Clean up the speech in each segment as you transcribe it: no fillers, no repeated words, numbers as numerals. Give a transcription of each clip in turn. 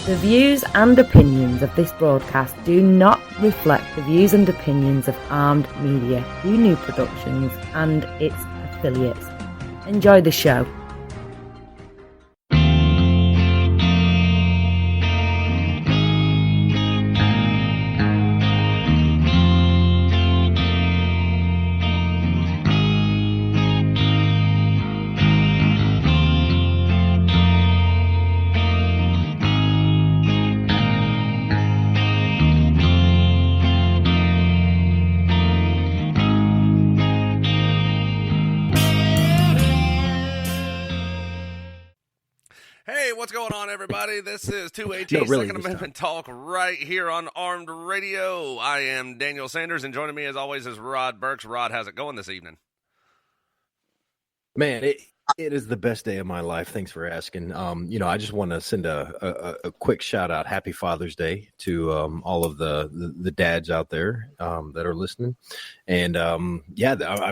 The views and opinions of this broadcast do not reflect the views and opinions of Armed Media, New Productions, and its affiliates. Enjoy the show. What's going on, everybody? This is 2AT Second Amendment Talk right here on Armed Radio. I am Daniel Sanders, and joining me as always is Rod Burks. Rod, how's it going this evening? Man, it is the best day of my life. Thanks for asking. I just want to send a quick shout out. Happy Father's Day to all of the dads out there that are listening. And I'm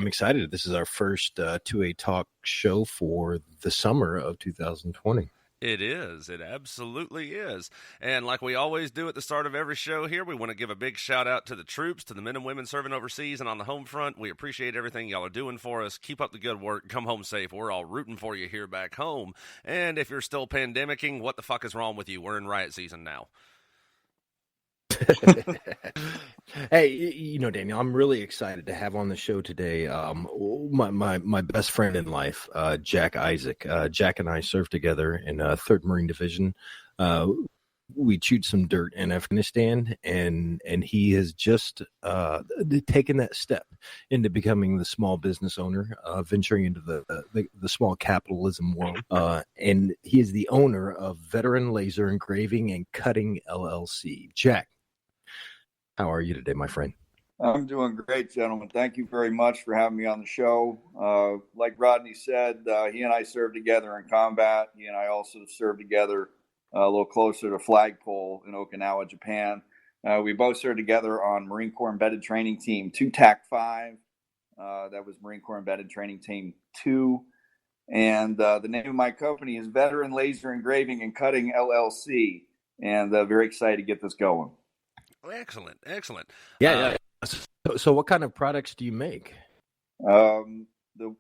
excited. This is our first 2A Talk show for the summer of 2020. It is. It absolutely is. And like we always do at the start of every show here, we want to give a big shout out to the troops, to the men and women serving overseas and on the home front. We appreciate everything y'all are doing for us. Keep up the good work. Come home safe. We're all rooting for you here back home. And if you're still pandemicking, what the fuck is wrong with you? We're in riot season now. Hey, Daniel, I'm really excited to have on the show today my best friend in life, Jack Isaac. Jack and I served together in 3rd Marine Division. We chewed some dirt in Afghanistan, and he has just taken that step into becoming the small business owner, venturing into the small capitalism world. And he is the owner of Veteran Laser Engraving and Cutting LLC. Jack, how are you today, my friend? I'm doing great, gentlemen. Thank you very much for having me on the show. Like Rodney said, he and I served together in combat. He and I also served together a little closer to Flagpole in Okinawa, Japan. We both served together on Marine Corps Embedded Training Team 2 TAC 5. That was Marine Corps Embedded Training Team 2. And the name of my company is Veteran Laser Engraving and Cutting LLC. And very excited to get this going. Excellent. Yeah. So what kind of products do you make? The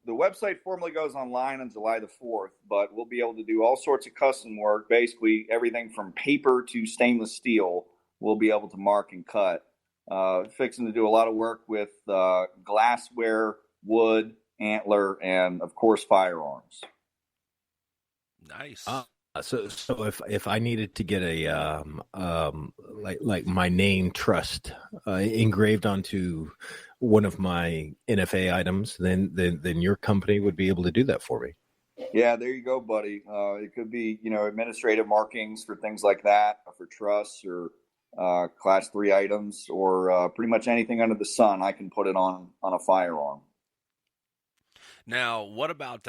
website formally goes online on July the 4th, but we'll be able to do all sorts of custom work, basically everything from paper to stainless steel. We'll be able to mark and cut. Fixing to do a lot of work with glassware, wood, antler, and of course firearms. Nice. So if I needed to get a like my name trust engraved onto one of my NFA items, then your company would be able to do that for me. Yeah, there you go, buddy. It could be administrative markings for things like that, for trusts or class 3 items, or pretty much anything under the sun. I can put it on a firearm. Now, what about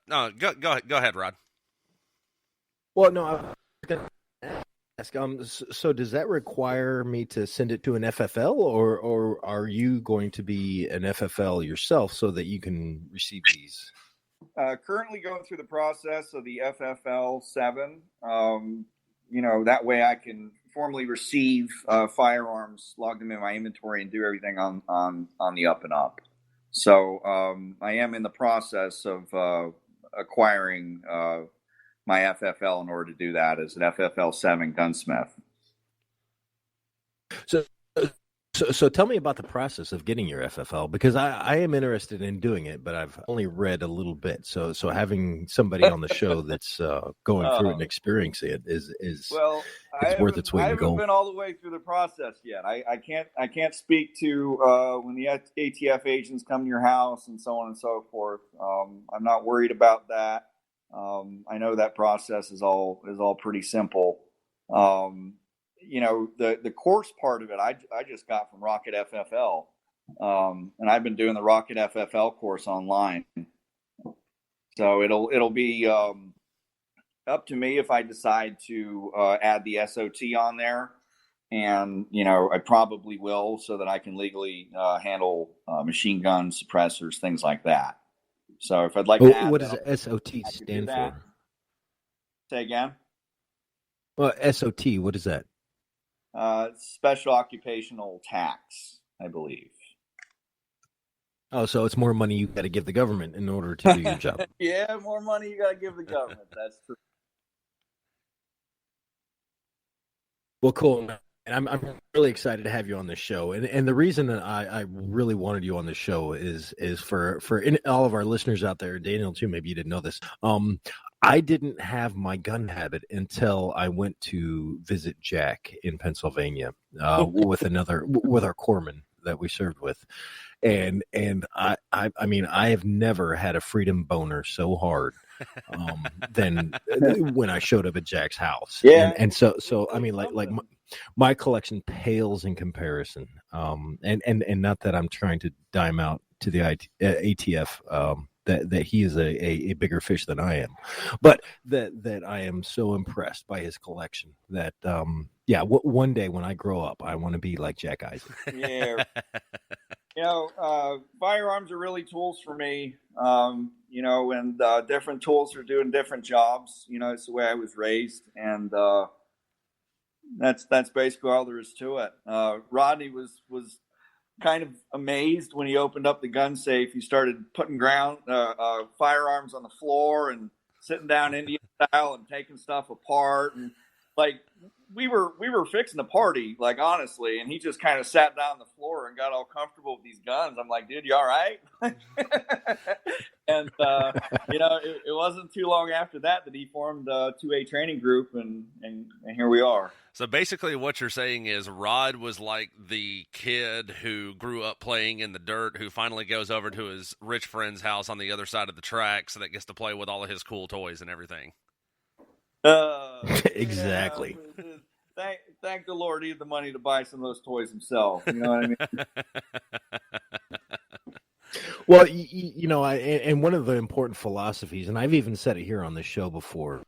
No, go ahead, Rod. Well, no, I was going to ask. So does that require me to send it to an FFL, or are you going to be an FFL yourself so that you can receive these? Currently going through the process of the FFL 7. That way I can formally receive firearms, log them in my inventory, and do everything on the up and up. So I am in the process of acquiring my FFL in order to do that as an FFL 7 gunsmith. So tell me about the process of getting your FFL, because I am interested in doing it, but I've only read a little bit. So having somebody on the show that's going through it and experiencing it is worth its weight in gold. I haven't been all the way through the process yet. I can't speak to when the ATF agents come to your house and so on and so forth. I'm not worried about that. I know that process is all pretty simple. The course part of it, I just got from Rocket FFL, and I've been doing the Rocket FFL course online. So it'll be up to me if I decide to add the SOT on there, and I probably will, so that I can legally handle machine guns, suppressors, things like that. So if I'd like to add, what does SOT stand for? Say again? Well, SOT, what is that? Special occupational tax, I believe. Oh, so it's more money you got to give the government in order to do your job. Yeah, more money you got to give the government. That's true. Well, cool. And I'm really excited to have you on the show. And the reason that I really wanted you on the show is for all of our listeners out there, Daniel too, maybe you didn't know this. I didn't have my gun habit until I went to visit Jack in Pennsylvania with our corpsman that we served with. And I mean, I have never had a freedom boner so hard than when I showed up at Jack's house. Yeah. And so I mean, like my collection pales in comparison. And not that I'm trying to dime out to the ATF, that he is a bigger fish than I am, but that I am so impressed by his collection that, one day when I grow up, I want to be like Jack Isaac. Yeah. Firearms are really tools for me, and different tools for doing different jobs. It's the way I was raised, and that's basically all there is to it. Rodney was kind of amazed when he opened up the gun safe. He started putting firearms on the floor and sitting down Indian style and taking stuff apart, and like we were fixing a party, like honestly, and he just kind of sat down on the floor and got all comfortable with these guns. I'm like, dude, you all right? And it wasn't too long after that he formed a 2A training group, and here we are. So basically what you're saying is Rod was like the kid who grew up playing in the dirt, who finally goes over to his rich friend's house on the other side of the track so that gets to play with all of his cool toys and everything. Exactly. Yeah, thank the Lord he had the money to buy some of those toys himself. You know what I mean? Well, and one of the important philosophies, and I've even said it here on the show before,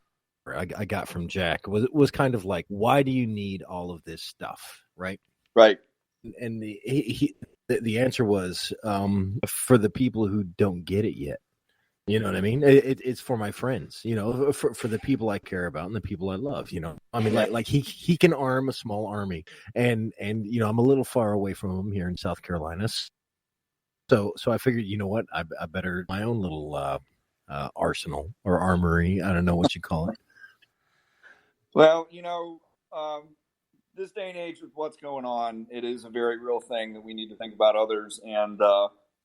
I got from Jack was kind of like, why do you need all of this stuff, right? Right. And the answer was for the people who don't get it yet. You know what I mean? It's for my friends, for the people I care about and the people I love, I mean, like he can arm a small army, and I'm a little far away from him here in South Carolina. So I figured, you know what, I better my own little arsenal or armory. I don't know what you call it. Well, this day and age with what's going on, it is a very real thing that we need to think about others and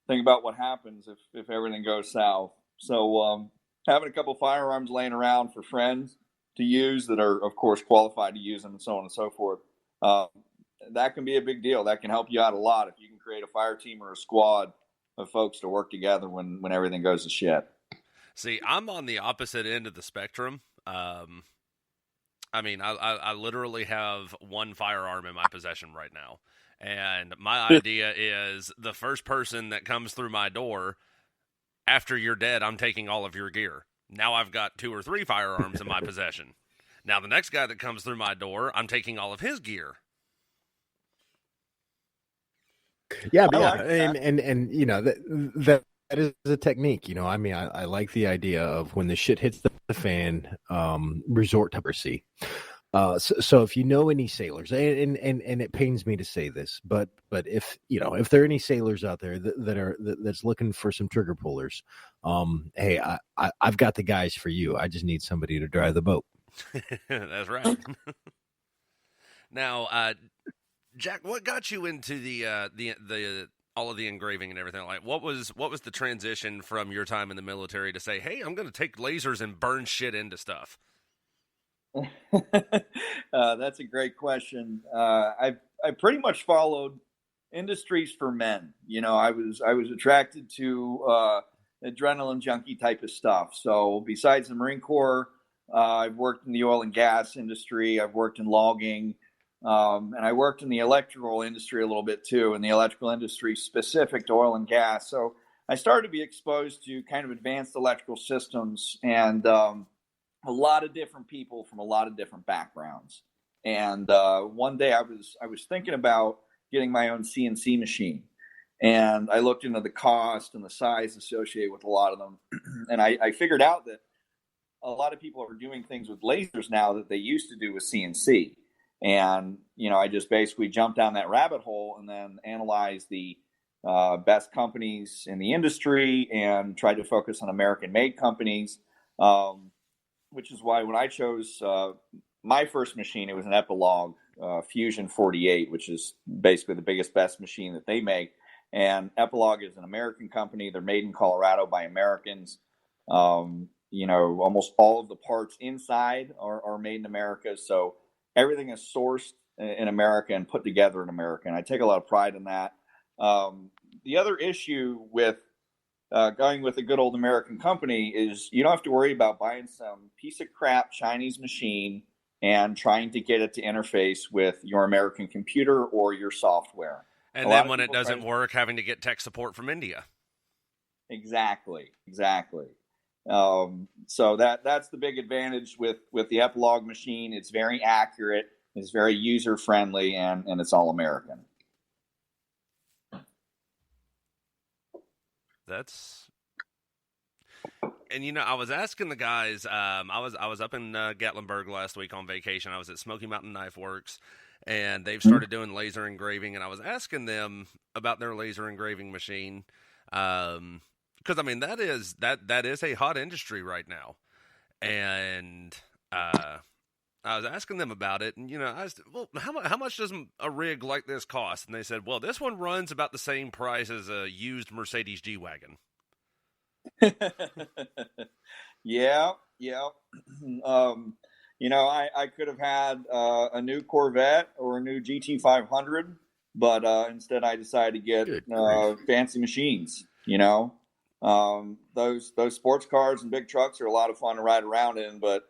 think about what happens if everything goes south. So having a couple firearms laying around for friends to use that are, of course, qualified to use them and so on and so forth, that can be a big deal. That can help you out a lot if you can create a fire team or a squad of folks to work together when everything goes to shit. See, I'm on the opposite end of the spectrum. I literally have one firearm in my possession right now. And my idea is the first person that comes through my door, after you're dead, I'm taking all of your gear. Now I've got 2 or 3 firearms in my possession. Now the next guy that comes through my door, I'm taking all of his gear. Yeah, and that is a technique. I like the idea of when the shit hits the fan, resort to mercy. So if you know any sailors, and it pains me to say this, but if there are any sailors out there that's looking for some trigger pullers, hey, I've got the guys for you. I just need somebody to drive the boat. That's right. Now, Jack, what got you into the all of the engraving and everything? Like, what was the transition from your time in the military to say, hey, I'm going to take lasers and burn shit into stuff? That's a great question. I pretty much followed industries for men. I was attracted to adrenaline junkie type of stuff. So besides the Marine Corps, I've worked in the oil and gas industry. I've worked in logging, and I worked in the electrical industry a little bit too. In the electrical industry specific to oil and gas. So I started to be exposed to kind of advanced electrical systems and a lot of different people from a lot of different backgrounds. And one day I was thinking about getting my own CNC machine. And I looked into the cost and the size associated with a lot of them. And I figured out that a lot of people are doing things with lasers now that they used to do with CNC. And, I just basically jumped down that rabbit hole and then analyzed the best companies in the industry and tried to focus on American-made companies, which is why when I chose my first machine, it was an Epilog Fusion 48, which is basically the biggest, best machine that they make. And Epilog is an American company. They're made in Colorado by Americans. Almost all of the parts inside are made in America. So everything is sourced in America and put together in America. And I take a lot of pride in that. The other issue with going with a good old American company is you don't have to worry about buying some piece of crap Chinese machine and trying to get it to interface with your American computer or your software. And then when it doesn't work, having to get tech support from India. Exactly. So that's the big advantage with the Epilog machine. It's very accurate, it's very user friendly, and it's all American. And I was asking the guys. I was up in Gatlinburg last week on vacation. I was at Smoky Mountain Knife Works, and they've started doing laser engraving. And I was asking them about their laser engraving machine, because that is a hot industry right now. And I was asking them about it, and I asked, well, how much does a rig like this cost? And they said, well, this one runs about the same price as a used Mercedes G-Wagon. Yeah. I could have had a new Corvette or a new GT500, but instead I decided to get fancy machines. Those sports cars and big trucks are a lot of fun to ride around in, but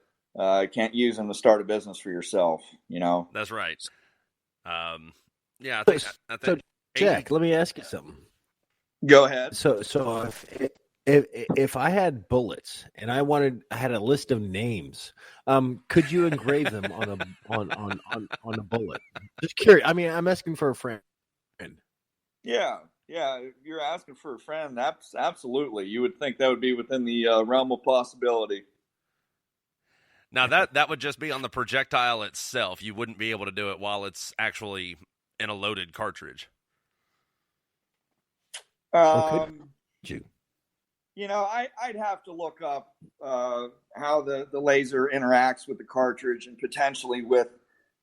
can't use them to start a business for yourself. That's right. I think so Jack, let me ask you something. Go ahead. So if I had bullets and I had a list of names, could you engrave them on a bullet? Just curious. I mean, I'm asking for a friend. Yeah. If you're asking for a friend, absolutely. You would think that would be within the realm of possibility. Now that would just be on the projectile itself. You wouldn't be able to do it while it's actually in a loaded cartridge. Could you? I'd have to look up how the laser interacts with the cartridge and potentially with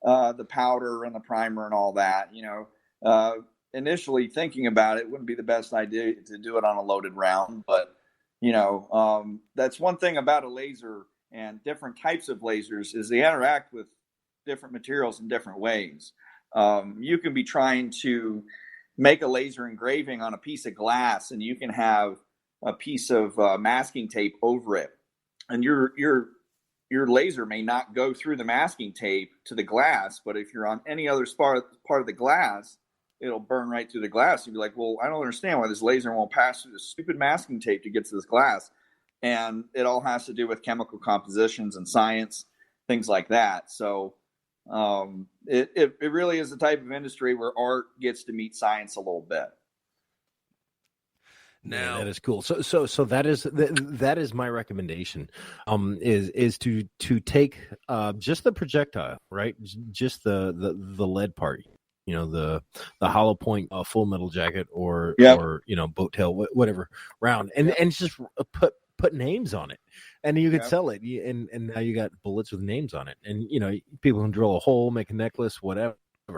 the powder and the primer and all that. Initially thinking about it wouldn't be the best idea to do it on a loaded round, but that's one thing about a laser and different types of lasers is they interact with different materials in different ways. You can be trying to make a laser engraving on a piece of glass, and you can have a piece of masking tape over it, and your laser may not go through the masking tape to the glass, but if you're on any other part of the glass, it'll burn right through the glass. You'd be like, well, I don't understand why this laser won't pass through this stupid masking tape to get to this glass. And it all has to do with chemical compositions and science, things like that. So it really is the type of industry where art gets to meet science a little bit. Now that is cool. So that is my recommendation. Is to take just the projectile, right? Just the lead part. The hollow point Full Metal Jacket or boat tail, whatever round, and just put names on it, and you could sell it, and now you got bullets with names on it, and people can drill a hole, make a necklace, whatever. I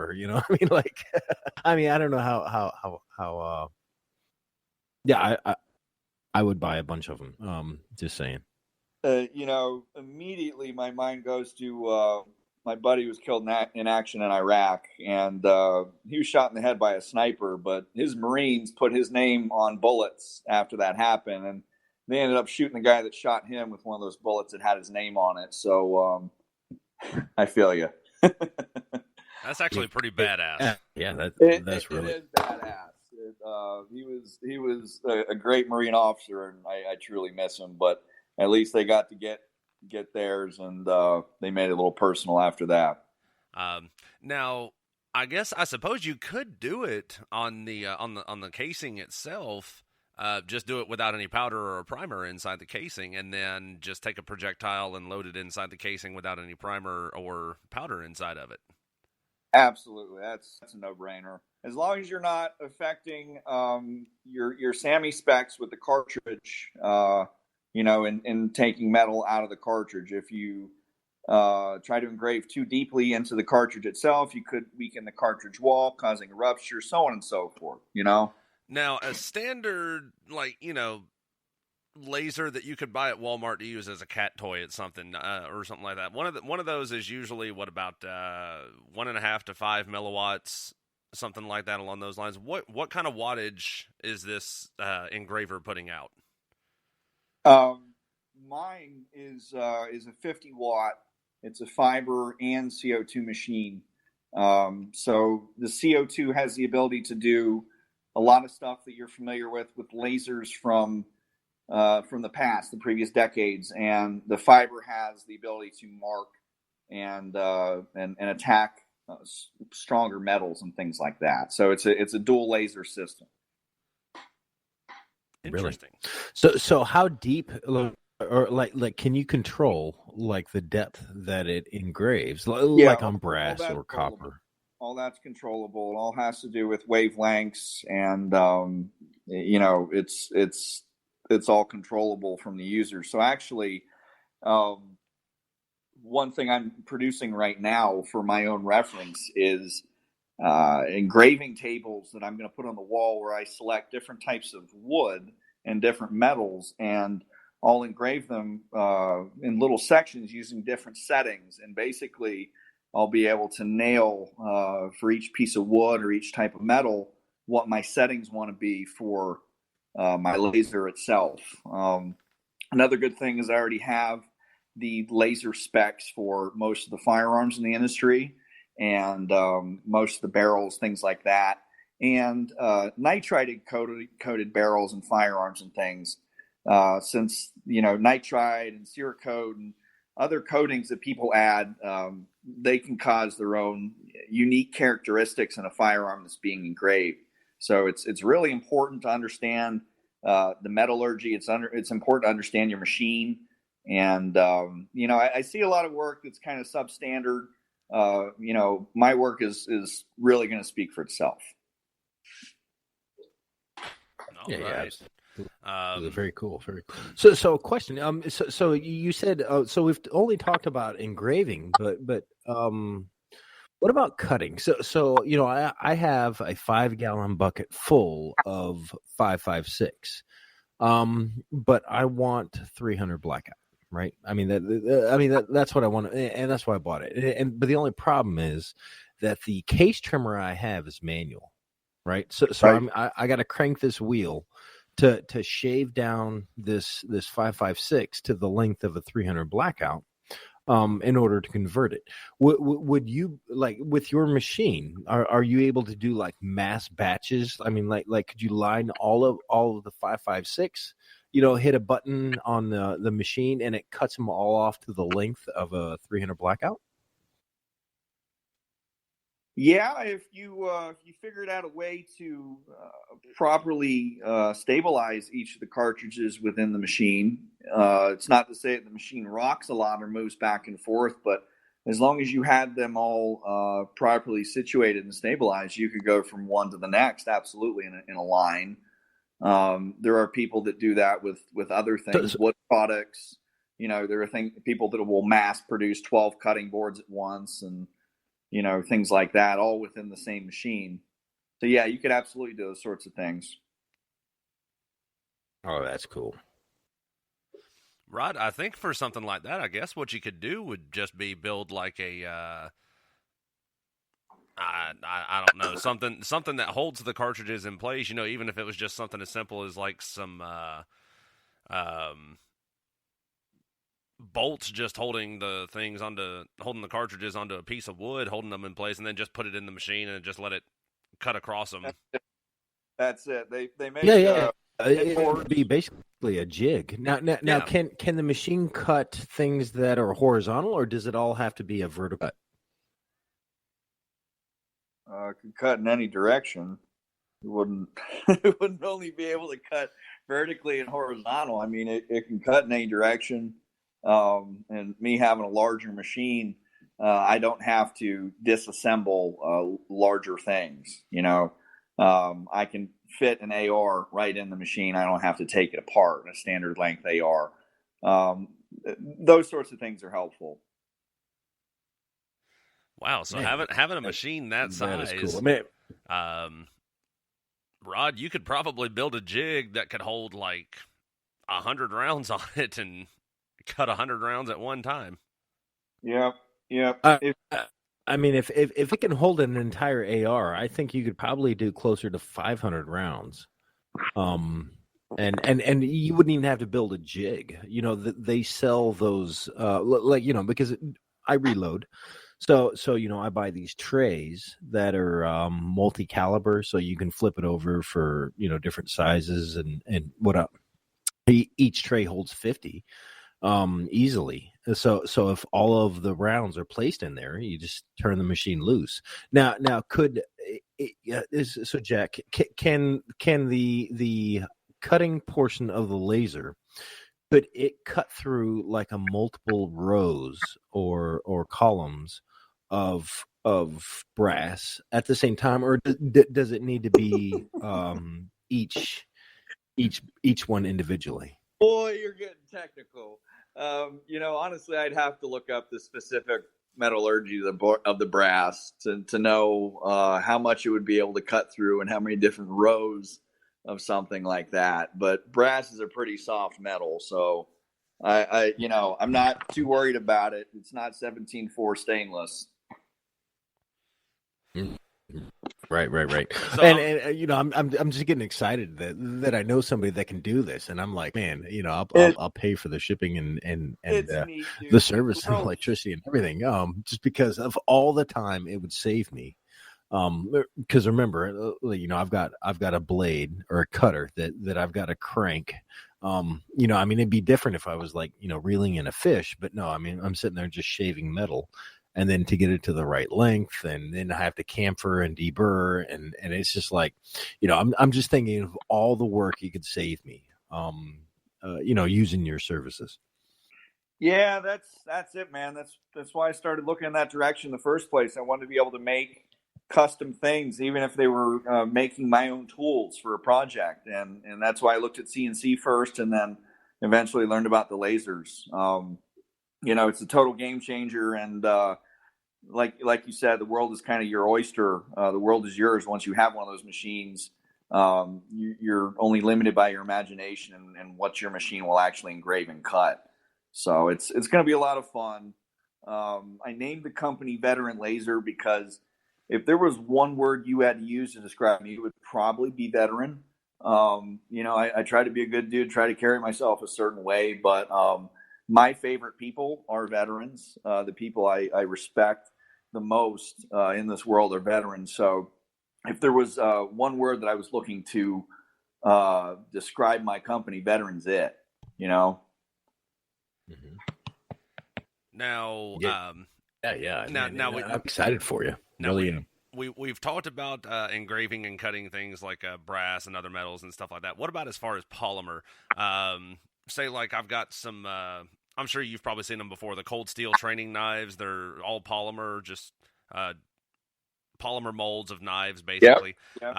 don't know how. Yeah, I would buy a bunch of them. Just saying. Immediately my mind goes to my buddy was killed in action in Iraq, and he was shot in the head by a sniper, but his Marines put his name on bullets after that happened, and they ended up shooting the guy that shot him with one of those bullets that had his name on it. So I feel you. That's actually pretty badass. Yeah, that's really it is badass. He was a great Marine officer, and I truly miss him. But at least they got to get theirs, and they made it a little personal after that. Now, I suppose you could do it on the casing itself. just do it without any powder or a primer inside the casing, and then just take a projectile and load it inside the casing without any primer or powder inside of it. Absolutely, that's a no-brainer. As long as you're not affecting your SAMI specs with the cartridge, and taking metal out of the cartridge. If you try to engrave too deeply into the cartridge itself, you could weaken the cartridge wall, causing a rupture, so on and so forth. Now, a standard, laser that you could buy at Walmart to use as a cat toy at something or something like that. One of those is usually about 1.5 to 5 milliwatts, something like that along those lines. What kind of wattage is this engraver putting out? Mine is a 50 watt. It's a fiber and CO2 machine. So the CO2 has the ability to do a lot of stuff that you're familiar with lasers from the past, the previous decades, and the fiber has the ability to mark and attack stronger metals and things like that. So it's a dual laser system. Interesting. Really? So how deep, or like can you control the depth that it engraves, like on brass or copper? All that's controllable. It all has to do with wavelengths, and it's all controllable from the user. So actually, one thing I'm producing right now for my own reference is engraving tables that I'm going to put on the wall, where I select different types of wood and different metals, and I'll engrave them in little sections using different settings. And basically, I'll be able to nail for each piece of wood or each type of metal what my settings want to be for my laser itself. Another good thing is I already have the laser specs for most of the firearms in the industry, and most of the barrels, things like that, and nitride coated barrels and firearms and things. Since nitride and Cerakote and other coatings that people add, they can cause their own unique characteristics in a firearm that's being engraved. So it's really important to understand the metallurgy. It's important to understand your machine. And I see a lot of work that's kind of substandard. My work is really going to speak for itself. All right. Very cool. Very cool. So a question. So you said, so we've only talked about engraving, but what about cutting? So I have a 5-gallon bucket full of 5.56, but I want 300 blackout, right? I mean that's what I want, and that's why I bought it. But the only problem is that the case trimmer I have is manual, right? So right. I got to crank this wheel to shave down this 5.56 to the length of a 300 blackout, in order to convert it. Would you, with your machine, are you able to do mass batches? I mean, could you line all of the 5.56, hit a button on the machine and it cuts them all off to the length of a 300 blackout? Yeah, if you figured out a way to properly stabilize each of the cartridges within the machine, it's not to say that the machine rocks a lot or moves back and forth, but as long as you had them all properly situated and stabilized, you could go from one to the next, absolutely, in a line. There are people that do that with other things, wood products. There are people that will mass produce 12 cutting boards at once, and things like that, all within the same machine. So yeah, you could absolutely do those sorts of things. Oh, that's cool. Rod, I think for something like that, I guess what you could do would just be build a, I don't know, something that holds the cartridges in place. Even if it was just something as simple as some bolts just holding the cartridges onto a piece of wood, holding them in place, and then just put it in the machine and just let it cut across them. That's it. They make it would be basically a jig. Now can the machine cut things that are horizontal, or does it all have to be a vertical cut? Can cut in any direction. wouldn't it wouldn't only be able to cut vertically and horizontal. I mean, it can cut in any direction. And me having a larger machine, I don't have to disassemble larger things. You know, I can fit an AR right in the machine. I don't have to take it apart in a standard length AR. Those sorts of things are helpful. Wow. So having a machine that size, that is cool. Rod, you could probably build a jig that could hold like 100 rounds on it and cut 100 rounds at one time. Yep. I mean, if it can hold an entire AR, I think you could probably do closer to 500 rounds. And you wouldn't even have to build a jig. You know, they sell those like, you know, because I reload. So you know, I buy these trays that are multi-caliber, so you can flip it over for, you know, different sizes and what each tray holds 50 easily. So if all of the rounds are placed in there, you just turn the machine loose. Now so Jack, can the cutting portion of the laser, could it cut through like a multiple rows or columns of brass at the same time, or does it need to be each one individually? Boy, you're getting technical. You know, honestly, I'd have to look up the specific metallurgy of the brass to know how much it would be able to cut through and how many different rows of something like that. But brass is a pretty soft metal, so I you know, I'm not too worried about it. It's not 17.4 stainless. Right. So, and you know, I'm just getting excited that I know somebody that can do this, and I'm like, man, you know, I'll pay for the shipping and the service and electricity and everything, just because of all the time it would save me. Because remember, you know, I've got a blade or a cutter that I've got to crank. You know, I mean, it'd be different if I was like, you know, reeling in a fish, but no, I mean, I'm sitting there just shaving metal. And then to get it to the right length, and then I have to camphor and deburr, and it's just like, you know, I'm just thinking of all the work you could save me, you know, using your services. Yeah, that's it, man. That's why I started looking in that direction in the first place. I wanted to be able to make custom things, even if they were making my own tools for a project, and that's why I looked at CNC first, and then eventually learned about the lasers. You know, it's a total game changer, and like you said, the world is kind of your oyster. The world is yours once you have one of those machines. You're only limited by your imagination and what your machine will actually engrave and cut. So it's going to be a lot of fun. I named the company Veteran Laser because if there was one word you had to use to describe me, it would probably be veteran. You know, I try to be a good dude, try to carry myself a certain way, but my favorite people are veterans. The people I respect the most in this world are veterans. So if there was one word that I was looking to describe my company, veteran's it, you know? Mm-hmm. Now, yeah. Now I'm excited for you. Now we've talked about engraving and cutting things like brass and other metals and stuff like that. What about as far as polymer? Say like I've got some, I'm sure you've probably seen them before, the cold steel training knives. They're all polymer, just polymer molds of knives, basically. Yep.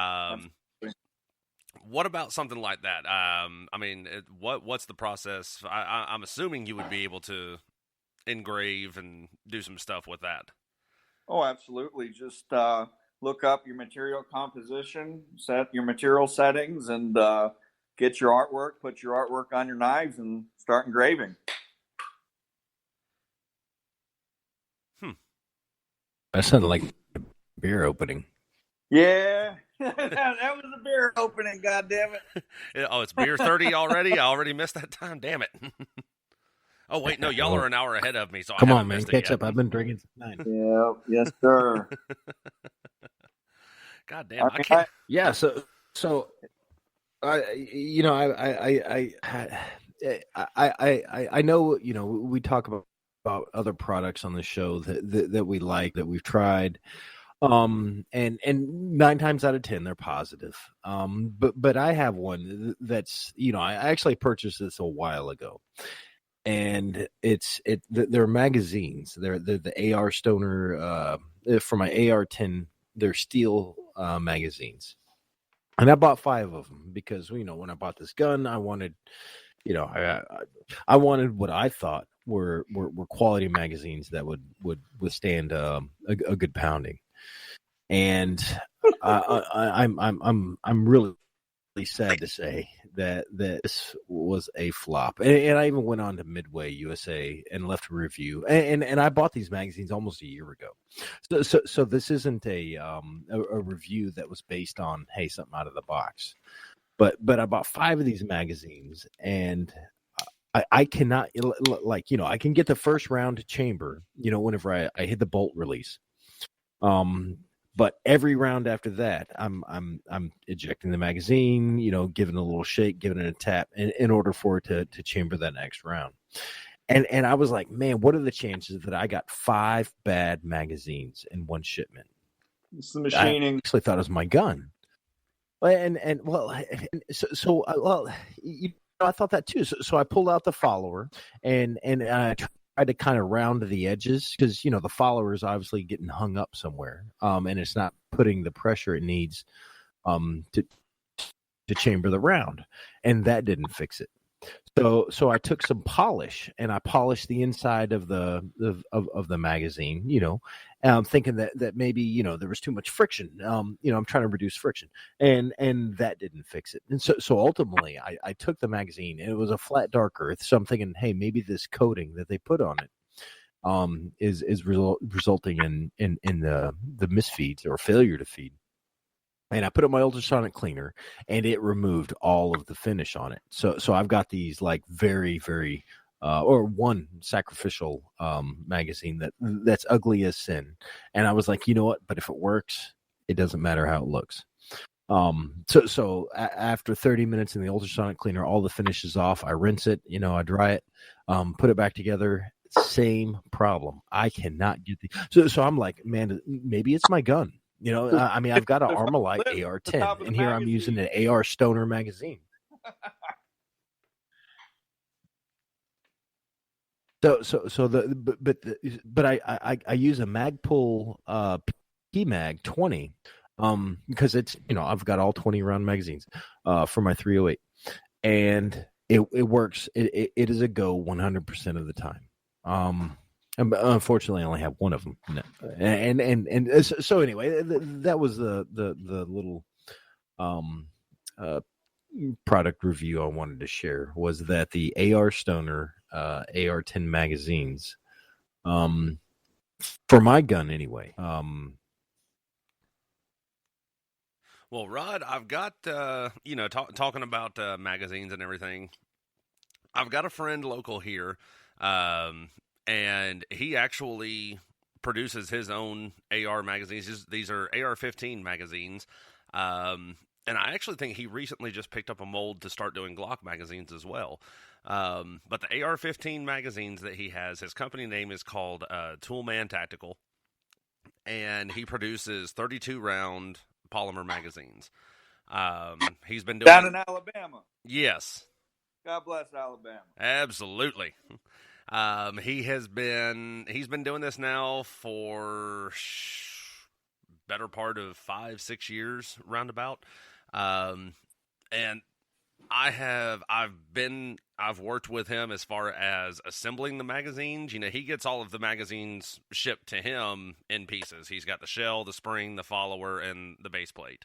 What about something like that? I mean, what's the process? I'm assuming you would be able to engrave and do some stuff with that. Oh, absolutely. Just look up your material composition, set your material settings, and get your artwork, put your artwork on your knives, and start engraving. That sounded like a beer opening. Yeah, that was a beer opening, goddammit. Oh, it's beer 30 already? I already missed that time, damn it. Oh, wait, no, y'all are an hour ahead of me, so Come I on, haven't man, missed it catch yet. up. I've been drinking since 9. Yeah, yes, sir. God damn, I can't. Yeah, so you know, I know, you know, we talk about other products on the show that we like, that we've tried. And 9 times out of 10 they're positive. But I have one that's, I actually purchased this a while ago, and they're magazines. They're the AR Stoner for my AR-10. They're steel magazines, and I bought 5 of them because when I bought this gun, I wanted, I wanted what I thought were quality magazines that would withstand a good pounding. And I'm really sad to say that this was a flop. And I even went on to Midway USA and left a review. And I bought these magazines almost a year ago. So this isn't a review that was based on, hey, something out of the box. But I bought 5 of these magazines, and I cannot, I can get the first round to chamber, whenever I hit the bolt release. But every round after that, I'm ejecting the magazine, giving it a little shake, giving it a tap in order for it to chamber that next round. And I was like, man, what are the chances that I got 5 bad magazines in one shipment? It's the machining. I actually thought it was my gun. I thought that too. So I pulled out the follower and I tried to kind of round the edges because the follower is obviously getting hung up somewhere, and it's not putting the pressure it needs to chamber the round, and that didn't fix it. So I took some polish and I polished the inside of the magazine, thinking that maybe there was too much friction. I'm trying to reduce friction, and that didn't fix it. And so ultimately, I took the magazine, and it was a flat dark earth. So I'm thinking, hey, maybe this coating that they put on it is resulting in the misfeeds or failure to feed. And I put up my ultrasonic cleaner, and it removed all of the finish on it. So I've got these like very, very, or one sacrificial magazine that's ugly as sin. And I was like, you know what? But if it works, it doesn't matter how it looks. So after 30 minutes in the ultrasonic cleaner, all the finish is off. I rinse it, I dry it, put it back together. Same problem. I cannot get so I'm like, man, maybe it's my gun. I've got an Armalite AR-10, and here I'm using an AR Stoner magazine. But I use a Magpul PMag 20 because it's I've got all 20 round magazines for my 308, and it works. It is a go 100% of the time. Unfortunately, I only have one of them. And so anyway, that was the little product review I wanted to share, was that the AR Stoner AR-10 magazines, for my gun anyway. Well, Rod, I've got talking about magazines and everything. I've got a friend local here. And he actually produces his own AR magazines. These are AR-15 magazines. And I actually think he recently just picked up a mold to start doing Glock magazines as well. But the AR-15 magazines that he has, his company name is called Toolman Tactical. And he produces 32-round polymer magazines. He's been doing down in Alabama. Yes. God bless Alabama. Absolutely. He's been doing this now for better part of 5-6 years roundabout. And I've worked with him as far as assembling the magazines. He gets all of the magazines shipped to him in pieces. He's got the shell, the spring, the follower, and the base plate.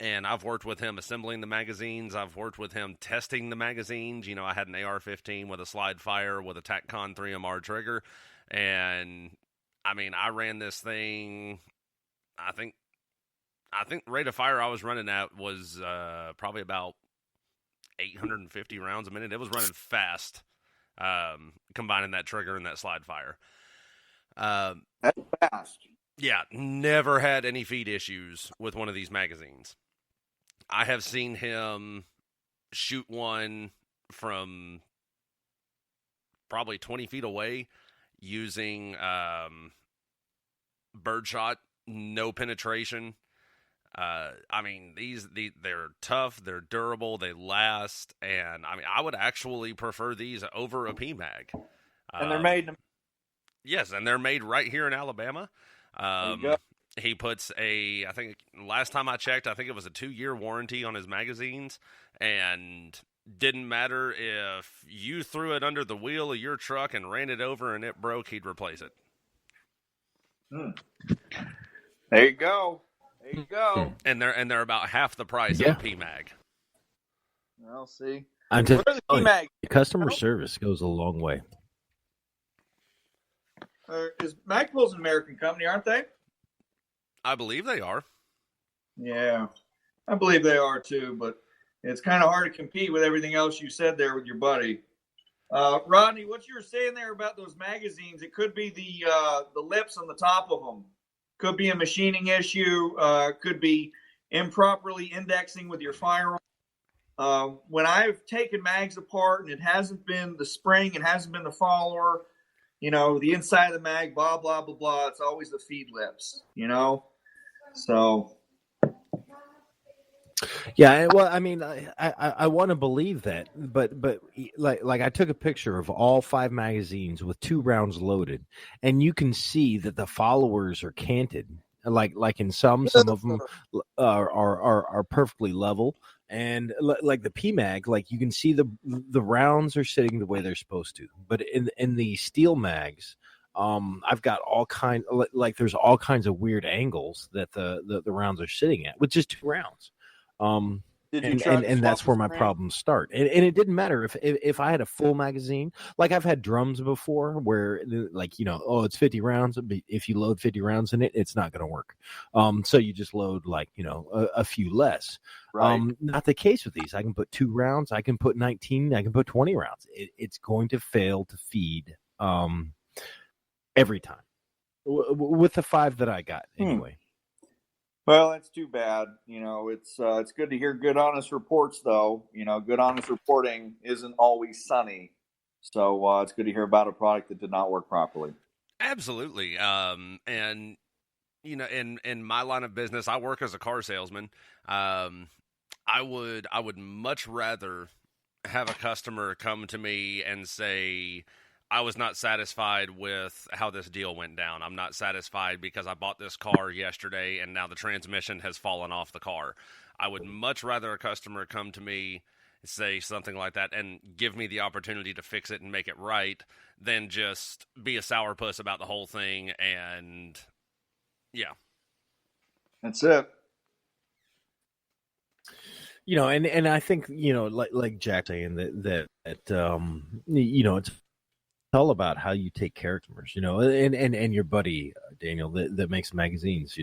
And I've worked with him assembling the magazines. I've worked with him testing the magazines. I had an AR-15 with a slide fire with a TacCon 3MR trigger. And, I ran this thing, I think rate of fire I was running at was probably about 850 rounds a minute. It was running fast, combining that trigger and that slide fire. That's fast. Yeah, never had any feed issues with one of these magazines. I have seen him shoot one from probably 20 feet away using birdshot, no penetration. I mean, they're tough, they're durable, they last, and I mean, I would actually prefer these over a PMag. And they're made in Yes, and they're made right here in Alabama. There you go. He puts I think last time I checked, I think it was a 2-year warranty on his magazines, and didn't matter if you threw it under the wheel of your truck and ran it over and it broke, he'd replace it. There you go. There you go. And they're about half the price of a PMag. I'll see. I'm Where just are the PMag? customer service goes a long way. Is Magpul's an American company, aren't they? I believe they are. Yeah, I believe they are too, but it's kind of hard to compete with everything else you said there with your buddy. Rodney, what you were saying there about those magazines, it could be the lips on the top of them. Could be a machining issue. Could be improperly indexing with your firearm. When I've taken mags apart and it hasn't been the spring, it hasn't been the follower, the inside of the mag, blah, blah, blah, blah. It's always the feed lips, So. Yeah, well, I mean, I want to believe that, but like I took a picture of all 5 magazines with 2 rounds loaded, and you can see that the followers are canted. Like in some of them are perfectly level, and like the PMag, like you can see the rounds are sitting the way they're supposed to. But in the steel mags, I've got there's all kinds of weird angles that the rounds are sitting at with just 2 rounds. And that's where my problems start. And it didn't matter if I had a full magazine. Like I've had drums before where it's 50 rounds. If you load 50 rounds in it, it's not going to work. So you just load a few less. Right. Not the case with these. I can put 2 rounds. I can put 19. I can put 20 rounds. It's going to fail to feed every time with the 5 that I got anyway. Well, that's too bad. It's good to hear good, honest reports, though. Good, honest reporting isn't always sunny. So it's good to hear about a product that did not work properly. Absolutely. And, in my line of business, I work as a car salesman. I would much rather have a customer come to me and say, I was not satisfied with how this deal went down. I'm not satisfied because I bought this car yesterday and now the transmission has fallen off the car. I would much rather a customer come to me, say something like that, and give me the opportunity to fix it and make it right than just be a sourpuss about the whole thing. And yeah. That's it. And I think, like Jack saying that it's all about how you take care of customers, and your buddy Daniel that makes magazines.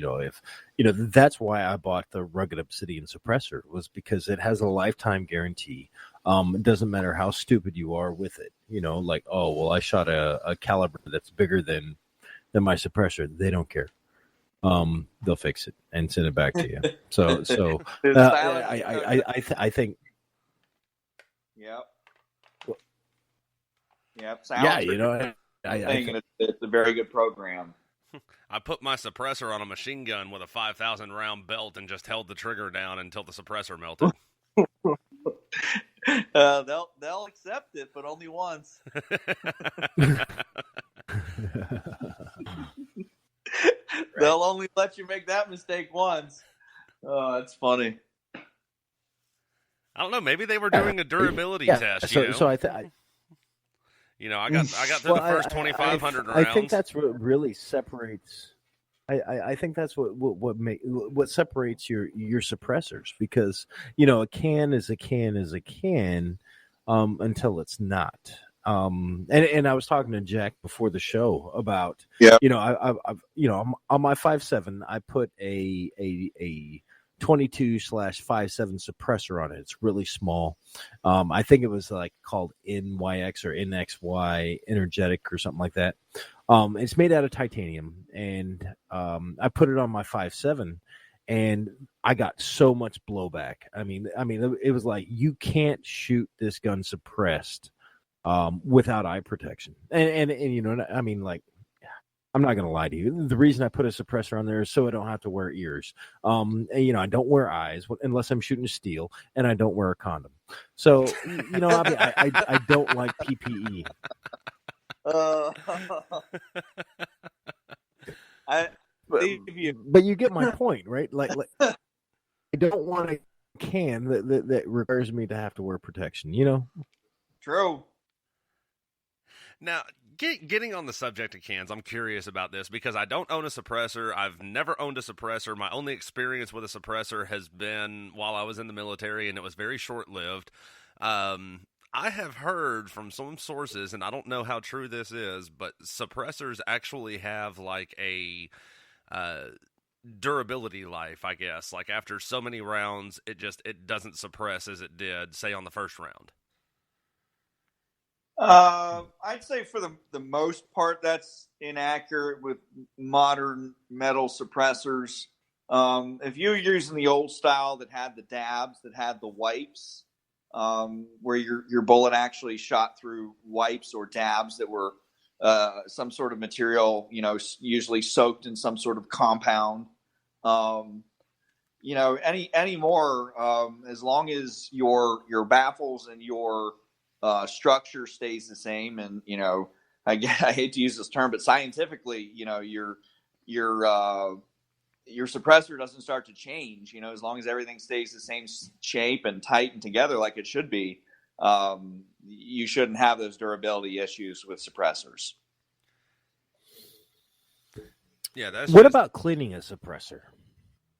That's why I bought the Rugged Obsidian suppressor, was because it has a lifetime guarantee. It doesn't matter how stupid you are with it. I shot a caliber that's bigger than my suppressor. They don't care. They'll fix it and send it back to you. So I think. Yep. Yep. I think it's a very good program. I put my suppressor on a machine gun with a 5,000 round belt and just held the trigger down until the suppressor melted. They'll accept it, but only once. They'll only let you make that mistake once. Oh, that's funny. I don't know. Maybe they were doing a durability test. So I got through the first 2,500 rounds. I think that's what really separates. I think that's what separates your suppressors, because a can is a can is a can until it's not. And I was talking to Jack before the show about I've on my 5.7 I put a 22/5.7 suppressor on it. It's really small. I think it was called NYX or NXY Energetic or something like that. It's made out of titanium, and I put it on my 5.7, and I got so much blowback. I mean, it was like, you can't shoot this gun suppressed without eye protection. And I'm not going to lie to you. The reason I put a suppressor on there is so I don't have to wear ears. And, I don't wear eyes unless I'm shooting steel, and I don't wear a condom. So, I don't like PPE. But you get my point, right? Like I don't want a can that requires me to have to wear protection, True. Now, getting on the subject of cans, I'm curious about this because I don't own a suppressor. I've never owned a suppressor. My only experience with a suppressor has been while I was in the military, and it was very short-lived. I have heard from some sources, and I don't know how true this is, but suppressors actually have like a durability life, I guess. Like after so many rounds, it doesn't suppress as it did, say, on the first round. I'd say for the most part, that's inaccurate with modern metal suppressors. If you're using the old style that had the dabs, that had the wipes, where your bullet actually shot through wipes or dabs that were some sort of material, usually soaked in some sort of compound. Any more, as long as your baffles and your structure stays the same, and I hate to use this term, but scientifically, your suppressor doesn't start to change. As long as everything stays the same shape and tight and together like it should be, you shouldn't have those durability issues with suppressors. Yeah, what about cleaning a suppressor?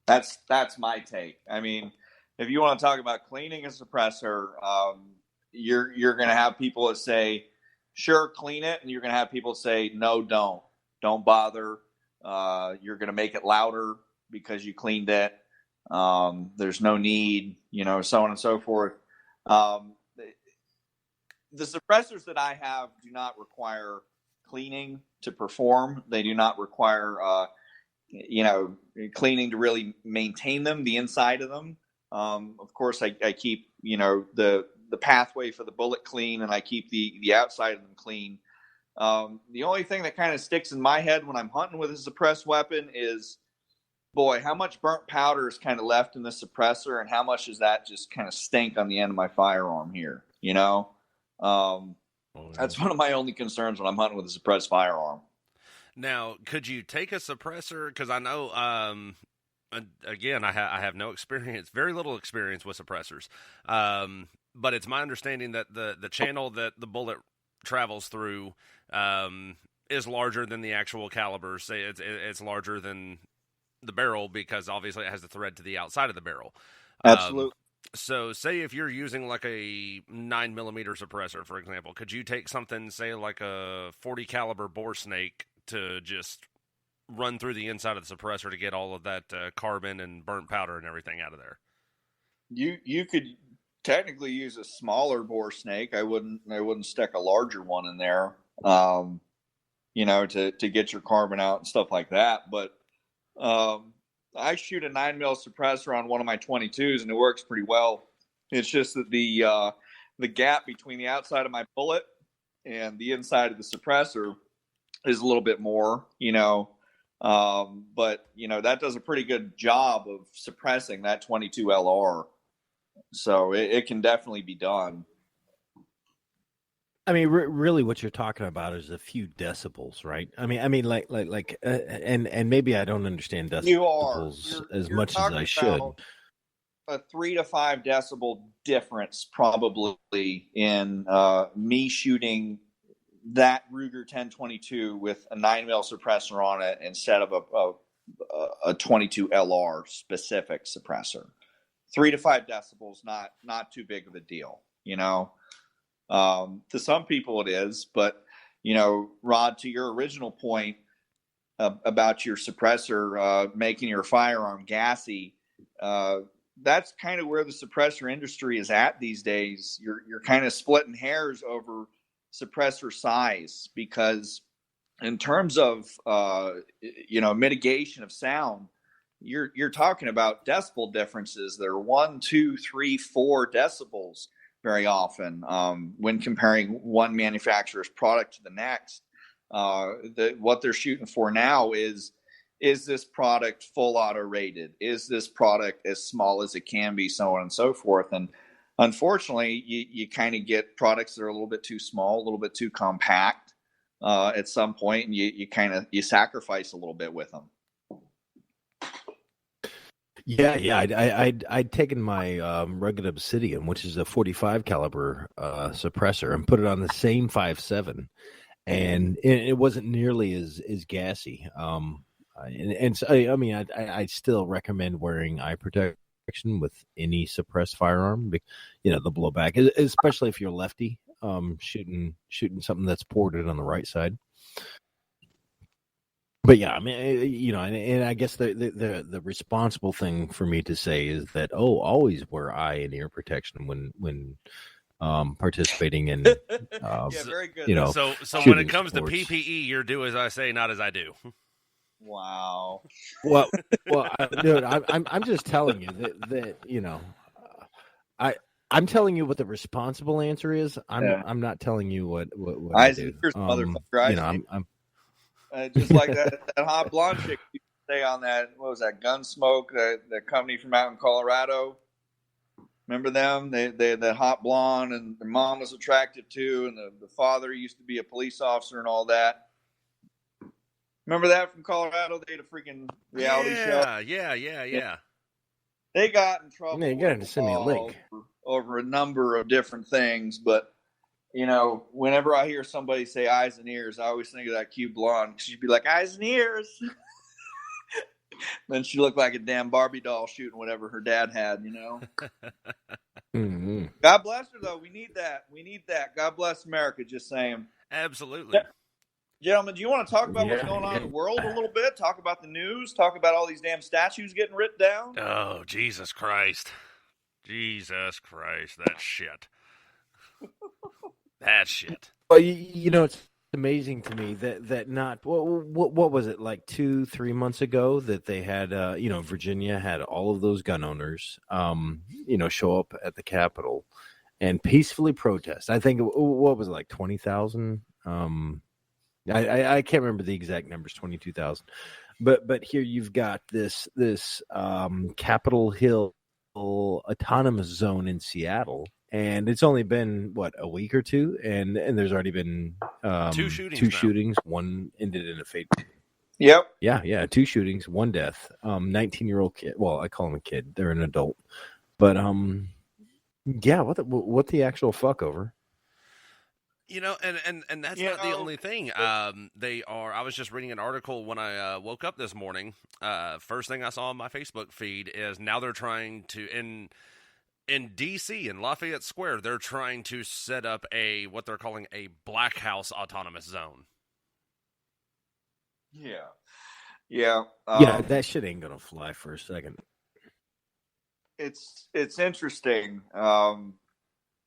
That's my take. I mean, if you want to talk about cleaning a suppressor, you're going to have people that say, sure, clean it. And you're going to have people say, no, don't bother. You're going to make it louder because you cleaned it. There's no need, so on and so forth. The suppressors that I have do not require cleaning to perform. They do not require, cleaning to really maintain them, the inside of them. Of course, I keep, the pathway for the bullet clean, and I keep the outside of them clean. The only thing that kind of sticks in my head when I'm hunting with a suppressed weapon is, boy, how much burnt powder is kind of left in the suppressor, and how much does that just kind of stink on the end of my firearm here, That's one of my only concerns when I'm hunting with a suppressed firearm. Now, could you take a suppressor? Because I know, again, I have no experience, very little experience with suppressors. But it's my understanding that the channel that the bullet travels through is larger than the actual caliber. Say it's larger than the barrel because obviously it has the thread to the outside of the barrel. Absolutely. So say if you're using like a 9mm suppressor, for example, could you take something, say like a 40 caliber bore snake, to just run through the inside of the suppressor to get all of that carbon and burnt powder and everything out of there? You could technically use a smaller bore snake. I wouldn't stick a larger one in there, to get your carbon out and stuff like that. But I shoot a 9mm suppressor on one of my 22s, and it works pretty well. It's just that the gap between the outside of my bullet and the inside of the suppressor is a little bit more, but that does a pretty good job of suppressing that 22 LR. So it can definitely be done. I mean, really, what you're talking about is a few decibels, right? I mean, and maybe I don't understand decibels as much as I should. A 3 to 5 decibel difference, probably, in me shooting that Ruger 1022 with a 9mm suppressor on it instead of a 22 LR specific suppressor. 3 to 5 decibels, not too big of a deal, To some people it is, but Rod, to your original point about your suppressor making your firearm gassy, that's kind of where the suppressor industry is at these days. You're kind of splitting hairs over suppressor size, because in terms of mitigation of sound, you're talking about decibel differences that are 1, 2, 3, 4 decibels very often when comparing one manufacturer's product to the next. What they're shooting for now is this product full auto rated? Is this product as small as it can be, so on and so forth? And unfortunately, you kind of get products that are a little bit too small, a little bit too compact at some point, and you sacrifice a little bit with them. Yeah. I'd taken my Rugged Obsidian, which is a 45 caliber suppressor, and put it on the same 5.7, and it wasn't nearly as gassy. And so, I mean, I still recommend wearing eye protection with any suppressed firearm. You know, the blowback, especially if you're lefty, shooting something that's ported on the right side. But yeah, I mean, you know, and I guess the responsible thing for me to say is that always wear eye and ear protection when participating in yeah, very good. You know, so when it comes sports. to PPE, you're do as I say, not as I do. Wow. Well, dude, I'm just telling you that you know, I'm telling you what the responsible answer is. I'm not telling you what I do. Here's motherfucker. You know, I'm just like that hot blonde chick you say on that. What was that? Gunsmoke, the company from out in Colorado. Remember them? They that hot blonde, and their mom was attractive too, and the father used to be a police officer and all that. Remember that from Colorado? They had a freaking reality show. Yeah. They got in trouble. Yeah, you got to send me a link over a number of different things, but you know, whenever I hear somebody say eyes and ears, I always think of that cute blonde. She'd be like, eyes and ears. Then she looked like a damn Barbie doll shooting whatever her dad had, you know. Mm-hmm. God bless her, though. We need that. God bless America, just saying. Absolutely. Yeah. Gentlemen, do you want to talk about what's going on in the world a little bit? Talk about the news? Talk about all these damn statues getting ripped down? Oh, Jesus Christ. Jesus Christ. That shit. That shit. Well, you know, it's amazing to me that not what was it, like 2-3 months ago that they had you know, Virginia had all of those gun owners you know, show up at the Capitol and peacefully protest. I think what was it, like 20,000. I can't remember the exact numbers, 22,000. But here you've got this Capitol Hill autonomous zone in Seattle, and it's only been a week or two, and there's already been two shootings. One ended in a fatal. Yep. Yeah, 2 shootings, 1 death. 19-year-old kid. Well, I call him a kid. They're an adult. But yeah, what the actual fuck over? You know, and that's not the only thing. They are. I was just reading an article when I woke up this morning. First thing I saw on my Facebook feed is now they're trying to in D.C. in Lafayette Square. They're trying to set up what they're calling a Black House autonomous zone. Yeah. Yeah, that shit ain't gonna fly for a second. It's interesting.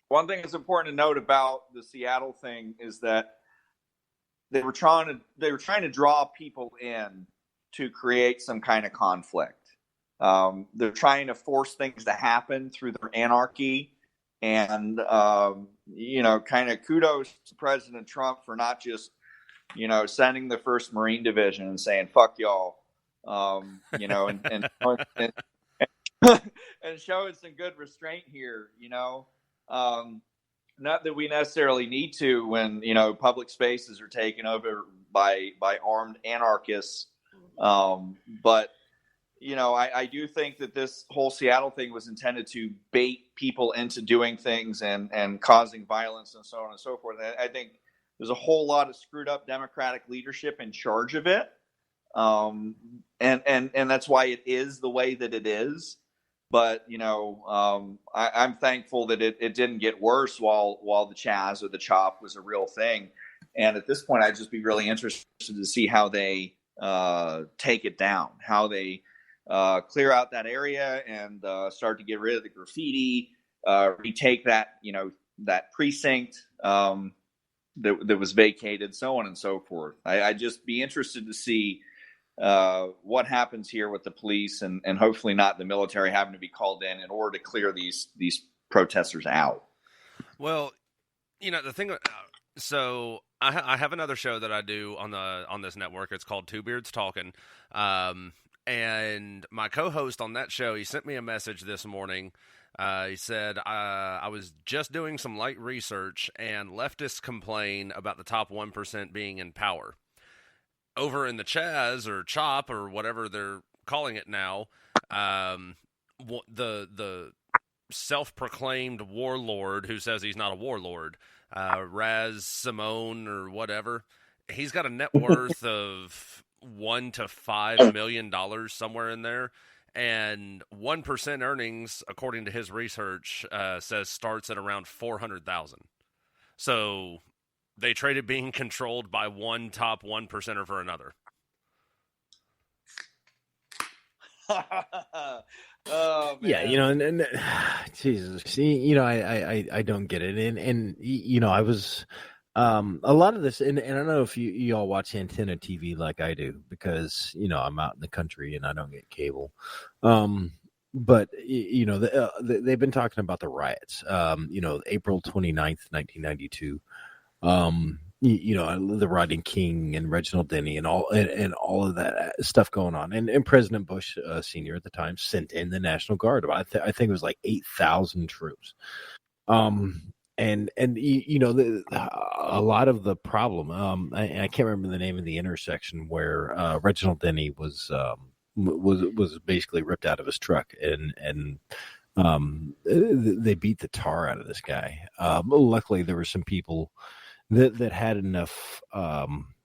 One thing that's important to note about the Seattle thing is that they were trying to draw people in to create some kind of conflict. They're trying to force things to happen through their anarchy, and you know, kind of kudos to President Trump for not just, you know, sending the 1st Marine Division and saying "fuck y'all," you know, and and showing some good restraint here, you know. Not that we necessarily need to when, you know, public spaces are taken over by armed anarchists. But, you know, I do think that this whole Seattle thing was intended to bait people into doing things and causing violence and so on and so forth. I think there's a whole lot of screwed up Democratic leadership in charge of it. And that's why it is the way that it is. But, you know, I'm thankful that it didn't get worse while the Chaz or the Chop was a real thing. And at this point, I'd just be really interested to see how they take it down, how they clear out that area and start to get rid of the graffiti, retake that, you know, that precinct that was vacated, so on and so forth. I'd just be interested to see what happens here with the police and hopefully not the military having to be called in order to clear these protesters out. Well, you know, the thing, So I have another show that I do on this network. It's called Two Beards Talking, and my co-host on that show, he sent me a message this morning. He said, I was just doing some light research, and leftists complain about the top 1% being in power. Over in the Chaz or Chop or whatever they're calling it now, the self-proclaimed warlord who says he's not a warlord, Raz Simone or whatever, he's got a net worth of $1 to $5 million somewhere in there, and 1% earnings, according to his research, says starts at around 400,000. So they traded being controlled by one top 1%er for another. Oh, man. Yeah, and Jesus, see, I don't get it, and I was a lot of this, and I don't know if you all watch Antenna TV like I do, because I'm out in the country and I don't get cable, but they've been talking about the riots, April 29th, 1992. The Rodney King and Reginald Denny and all of that stuff going on, and President Bush Sr. at the time sent in the National Guard. I think it was like 8,000 troops. And a lot of the problem. I can't remember the name of the intersection where Reginald Denny was basically ripped out of his truck, and they beat the tar out of this guy. Luckily, there were some people that had enough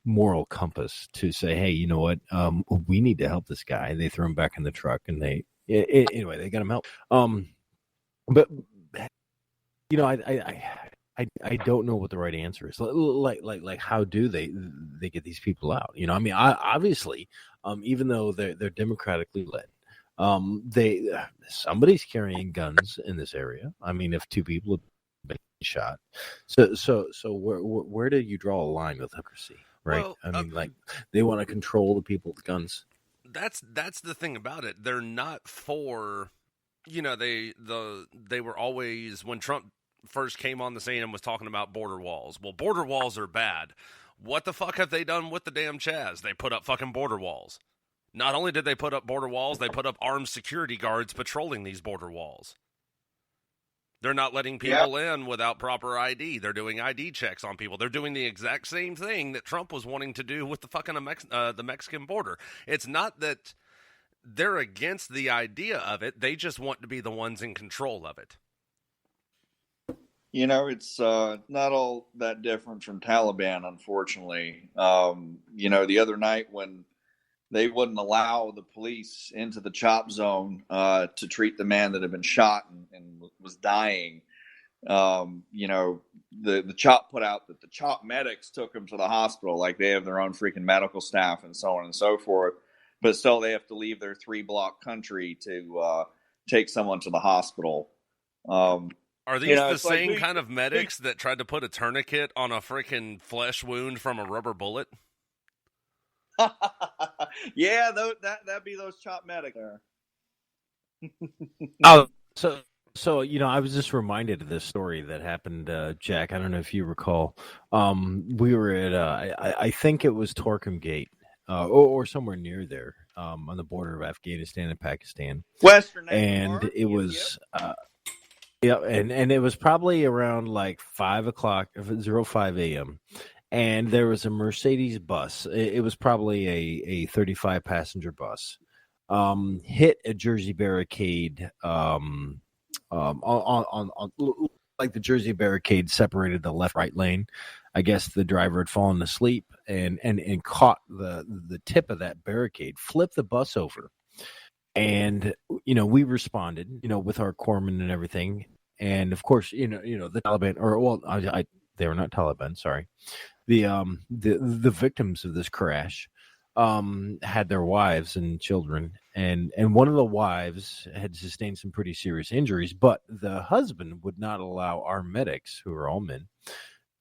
moral compass to say, hey, you know what, we need to help this guy. They threw him back in the truck, and they got him help. But I don't know what the right answer is. Like how do they get these people out? Obviously, even though they're democratically led, somebody's carrying guns in this area. If two people have been shot, so where do you draw a line with democracy, right? Well, they want to control the people with guns. That's the thing about it. They're not for, they were always, when Trump first came on the scene and was talking about border walls. Well, border walls are bad. What the fuck have they done with the damn Chaz? They put up fucking border walls. Not only did they put up border walls, they put up armed security guards patrolling these border walls. They're not letting people in without proper ID. They're doing ID checks on people. They're doing the exact same thing that Trump was wanting to do with the fucking the Mexican border. It's not that they're against the idea of it. They just want to be the ones in control of it. It's not all that different from Taliban, unfortunately. The other night when they wouldn't allow the police into the CHOP zone to treat the man that had been shot and was dying, the CHOP put out that the CHOP medics took him to the hospital, like they have their own freaking medical staff and so on and so forth. But still, they have to leave their 3-block country to take someone to the hospital. Are these the same kind of medics that tried to put a tourniquet on a freaking flesh wound from a rubber bullet? Yeah, that'd be those CHOP medics there. Oh, so I was just reminded of this story that happened, Jack. I don't know if you recall. We were at I think it was Torkham Gate, or somewhere near there, on the border of Afghanistan and Pakistan. Western, and it was. Yeah, and it was probably around like 5:05 a.m. And there was a Mercedes bus. It was probably a 35 passenger bus. Hit a Jersey barricade. On like the Jersey barricade separated the left-right lane. I guess the driver had fallen asleep and caught the tip of that barricade, flipped the bus over. And, we responded, with our corpsmen and everything. And of course, the Taliban, they were not Taliban, sorry. The victims of this crash had their wives and children. And one of the wives had sustained some pretty serious injuries, but the husband would not allow our medics, who are all men,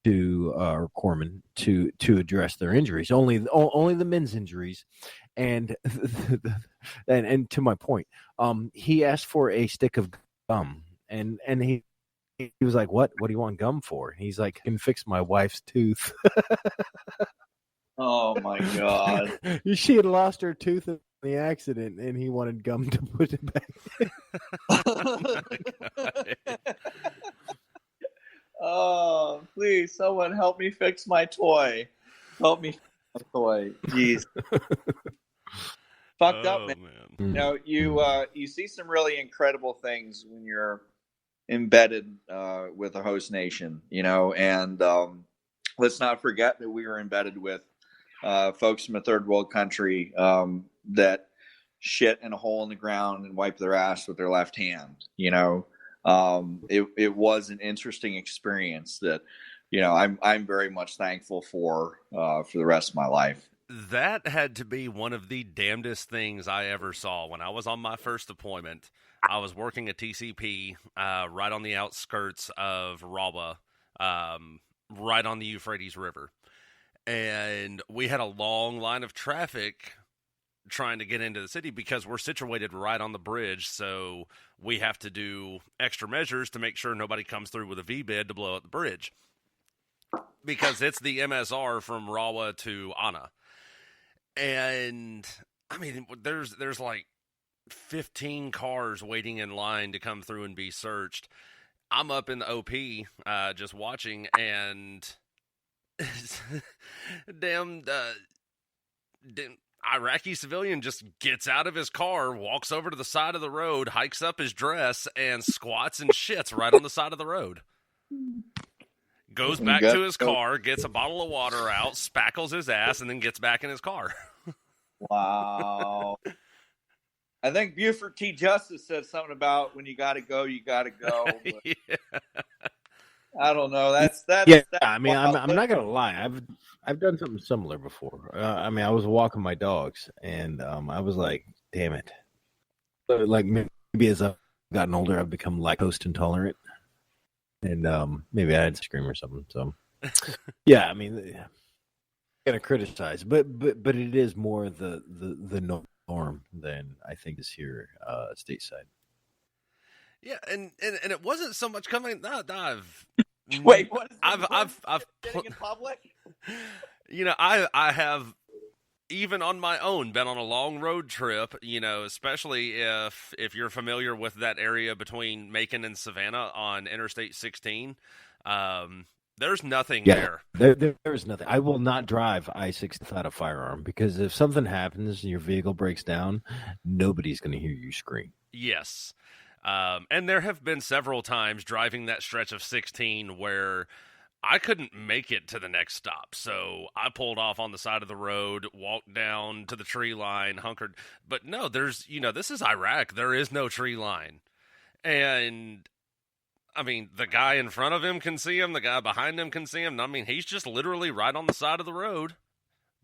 or corpsmen, to address their injuries. Only the men's injuries. And and to my point, he asked for a stick of gum, and he he was like, what do you want gum for? And he's like, I can fix my wife's tooth. Oh my God. She had lost her tooth in the accident, and he wanted gum to put it back. Oh, please, someone help me fix my toy. Help me fix my toy. Jeez. Fucked up, man. You know, you see some really incredible things when you're embedded with a host nation, you know, and let's not forget that we were embedded with folks from a third world country that shit in a hole in the ground and wipe their ass with their left hand, you know. It was an interesting experience that, you know, I'm very much thankful for the rest of my life. That had to be one of the damnedest things I ever saw. When I was on my first deployment, I was working at TCP right on the outskirts of Rawa, right on the Euphrates River. And we had a long line of traffic trying to get into the city because we're situated right on the bridge, so we have to do extra measures to make sure nobody comes through with a V-bid to blow up the bridge. Because it's the MSR from Rawa to Anna. And, I mean, there's like 15 cars waiting in line to come through and be searched. I'm up in the OP just watching, and damn Iraqi civilian just gets out of his car, walks over to the side of the road, hikes up his dress, and squats and shits right on the side of the road. Goes back to his car, gets a bottle of water out, spackles his ass, and then gets back in his car. Wow. I think Buford T. Justice said something about when you got to go, you got to go. Yeah. I don't know. That's I mean, I'm not gonna lie. I've done something similar before. I mean, I was walking my dogs, and I was like, "Damn it!" But like maybe as I've gotten older, I've become lactose intolerant, and maybe I had to scream or something. So, yeah, I mean, gonna criticize, but it is more the norm than I think is here stateside. Yeah, and it wasn't so much coming. Wait, what is I've in public? You know, I have, even on my own, been on a long road trip. You know, especially if you're familiar with that area between Macon and Savannah on Interstate 16. There's nothing there. There's nothing. I will not drive I-6 without a firearm, because if something happens and your vehicle breaks down, nobody's going to hear you scream. Yes. And there have been several times driving that stretch of 16 where I couldn't make it to the next stop. So I pulled off on the side of the road, walked down to the tree line, hunkered. But no, this is Iraq. There is no tree line. And I mean, the guy in front of him can see him. The guy behind him can see him. I mean, he's just literally right on the side of the road,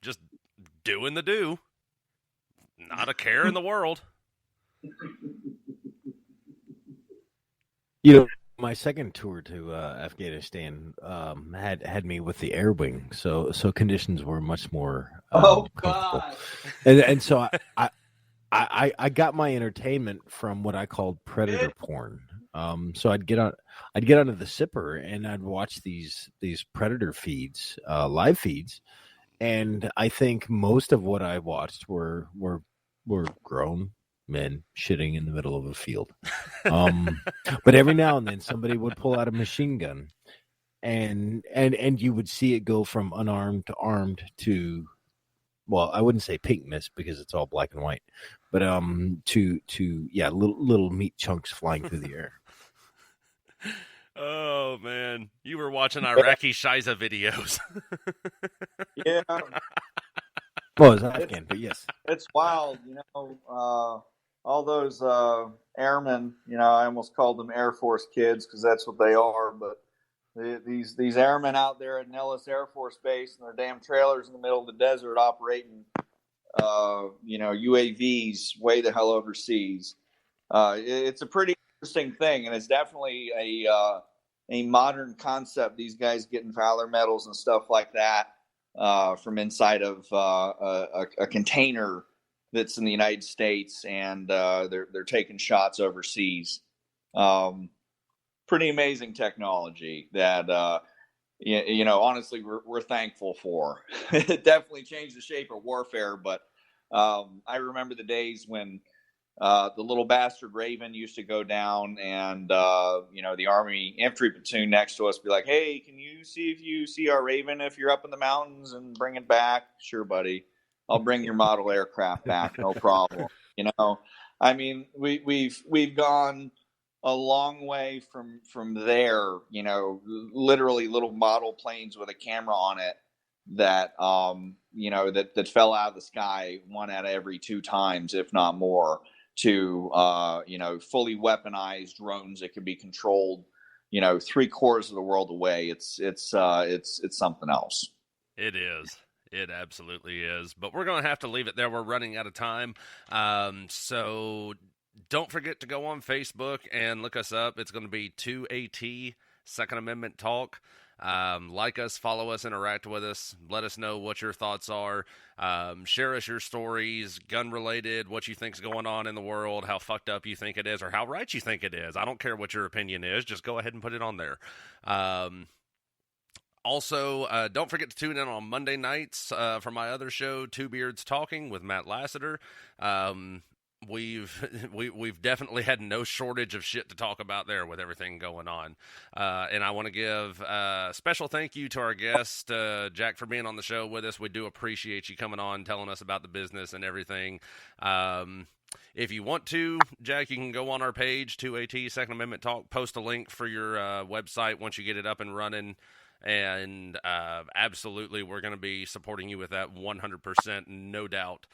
just doing the do. Not a care in the world. You know, my second tour to Afghanistan had me with the air wing, so conditions were much more Oh comfortable. God! And so I got my entertainment from what I called predator porn. So I'd get onto the Sipper and I'd watch these predator feeds, live feeds, and I think most of what I watched were grown men shitting in the middle of a field. But every now and then somebody would pull out a machine gun, and you would see it go from unarmed to armed to, well, I wouldn't say pink mist because it's all black and white, but to little meat chunks flying through the air. Oh man, you were watching Iraqi Shiza videos. Yeah. Well, it's Afghan, but yes, It's wild, you know. All those airmen, you know, I almost called them Air Force kids because that's what they are. But these airmen out there at Nellis Air Force Base in their damn trailers in the middle of the desert operating, you know, UAVs way the hell overseas. It's a pretty interesting thing, and it's definitely a modern concept. These guys getting Valor medals and stuff like that from inside of a container that's in the United States, and they're taking shots overseas. pretty amazing technology that, honestly, we're thankful for. It definitely changed the shape of warfare. But I remember the days when the little bastard Raven used to go down, and the Army infantry platoon next to us be like, "Hey, can you see if you see our Raven if you're up in the mountains and bring it back?" "Sure, buddy. I'll bring your model aircraft back, no problem." I mean, we've gone a long way from there. Literally little model planes with a camera on it that that fell out of the sky one out of every 2 times, if not more, to fully weaponized drones that can be controlled 3/4 of the world away. It's something else. It is. It absolutely is. But we're going to have to leave it there. We're running out of time. So don't forget to go on Facebook and look us up. It's going to be 2AT, Second Amendment Talk. Like us, follow us, interact with us. Let us know what your thoughts are. Share us your stories, gun-related, what you think's going on in the world, how fucked up you think it is, or how right you think it is. I don't care what your opinion is. Just go ahead and put it on there. Also, don't forget to tune in on Monday nights for my other show, Two Beards Talking with Matt Lassiter. We've definitely had no shortage of shit to talk about there with everything going on. And I want to give a special thank you to our guest, Jack, for being on the show with us. We do appreciate you coming on, telling us about the business and everything. If you want to, Jack, you can go on our page, 2AT, Second Amendment Talk, post a link for your website once you get it up and running. And absolutely, we're going to be supporting you with that 100%, no doubt.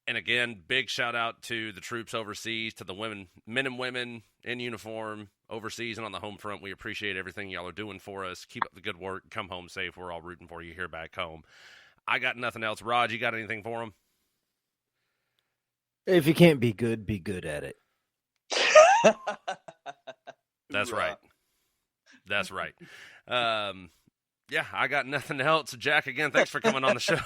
And again, big shout out to the troops overseas, to the men and women in uniform overseas and on the home front. We appreciate everything y'all are doing for us. Keep up the good work. Come home safe. We're all rooting for you here back home. I got nothing else. Rod, you got anything for them? If you can't be good at it. That's right. That's right. Yeah, I got nothing else. Jack, again, thanks for coming on the show.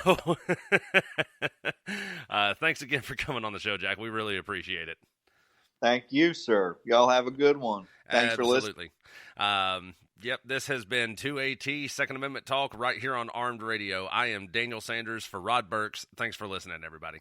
Thanks again for coming on the show, Jack. We really appreciate it. Thank you, sir. Y'all have a good one. Thanks for listening. Yep, this has been 2AT, Second Amendment Talk, right here on Armed Radio. I am Daniel Sanders for Rod Burks. Thanks for listening, everybody.